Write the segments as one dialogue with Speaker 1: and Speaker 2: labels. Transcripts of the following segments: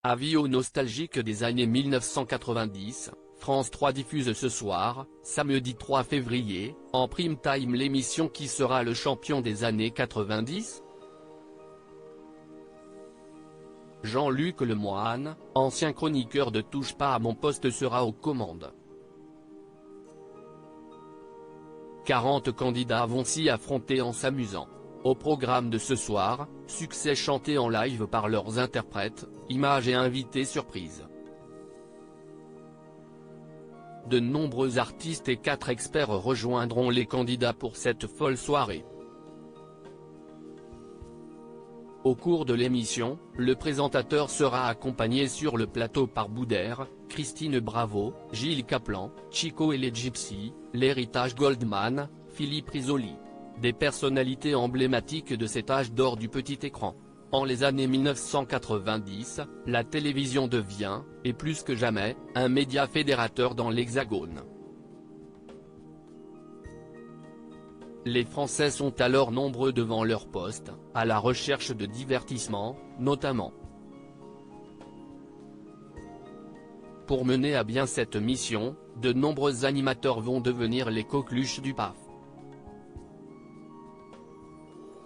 Speaker 1: Avis aux nostalgiques des années 1990, France 3 diffuse ce soir, samedi 3 février, en prime time l'émission Qui sera le champion des années 90 ? Jean-Luc Lemoyne, ancien chroniqueur de Touche pas à mon poste sera aux commandes. 40 candidats vont s'y affronter en s'amusant. Au programme de ce soir, succès chantés en live par leurs interprètes, images et invités surprises. De nombreux artistes et 4 experts rejoindront les candidats pour cette folle soirée. Au cours de l'émission, le présentateur sera accompagné sur le plateau par Boudère, Christine Bravo, Gilles Caplan, Chico et les Gypsy, l'Héritage Goldman, Philippe Risoli. Des personnalités emblématiques de cet âge d'or du petit écran. En les années 1990, la télévision devient, et plus que jamais, un média fédérateur dans l'Hexagone. Les Français sont alors nombreux devant leur poste, à la recherche de divertissement, notamment. Pour mener à bien cette mission, de nombreux animateurs vont devenir les coqueluches du PAF.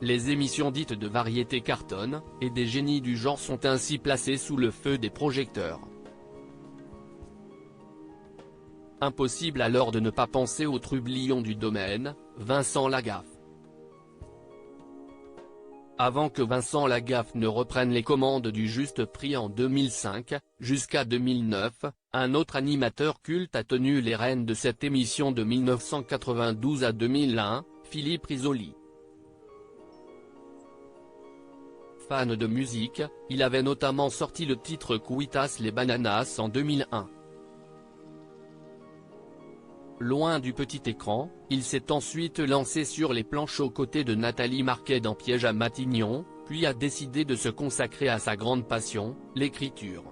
Speaker 1: Les émissions dites de variété cartonnent, et des génies du genre sont ainsi placés sous le feu des projecteurs. Impossible alors de ne pas penser au trublion du domaine, Vincent Lagaffe. Avant que Vincent Lagaffe ne reprenne les commandes du Juste Prix en 2005, jusqu'à 2009, un autre animateur culte a tenu les rênes de cette émission de 1992 à 2001, Philippe Risoli. Fan de musique, il avait notamment sorti le titre Cuitas les Bananas en 2001. Loin du petit écran, il s'est ensuite lancé sur les planches aux côtés de Nathalie Marquet dans Piège à Matignon, puis a décidé de se consacrer à sa grande passion, l'écriture.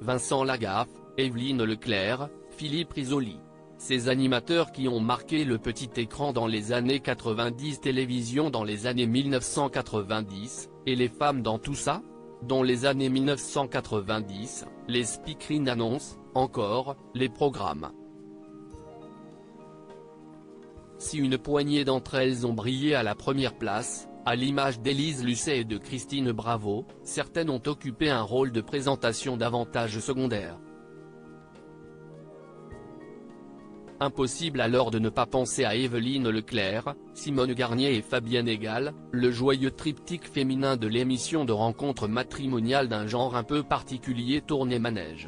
Speaker 1: Vincent Lagaffe, Evelyne Leclerc, Philippe Risoli. Ces animateurs qui ont marqué le petit écran dans les années 90, télévision dans les années 1990, et les femmes dans tout ça ? Dans les années 1990, les speakerines annoncent, encore, les programmes. Si une poignée d'entre elles ont brillé à la première place, à l'image d'Élise Lucet et de Christine Bravo, certaines ont occupé un rôle de présentation davantage secondaire. Impossible alors de ne pas penser à Evelyne Leclerc, Simone Garnier et Fabienne Egal, le joyeux triptyque féminin de l'émission de rencontre matrimoniale d'un genre un peu particulier tourné manège.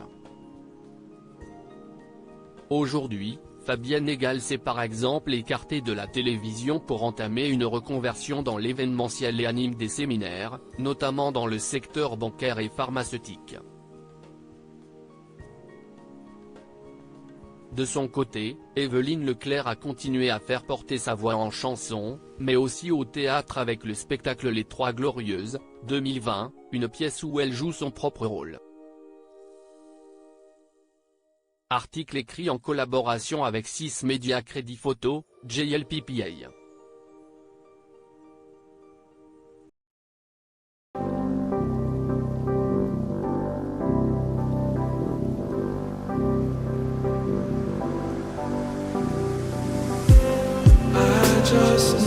Speaker 1: Aujourd'hui, Fabienne Egal s'est par exemple écartée de la télévision pour entamer une reconversion dans l'événementiel et anime des séminaires, notamment dans le secteur bancaire et pharmaceutique. De son côté, Evelyne Leclerc a continué à faire porter sa voix en chanson, mais aussi au théâtre avec le spectacle Les Trois Glorieuses, 2020, une pièce où elle joue son propre rôle. Article écrit en collaboration avec 6 médias Crédit Photo, JLPPA.
Speaker 2: Just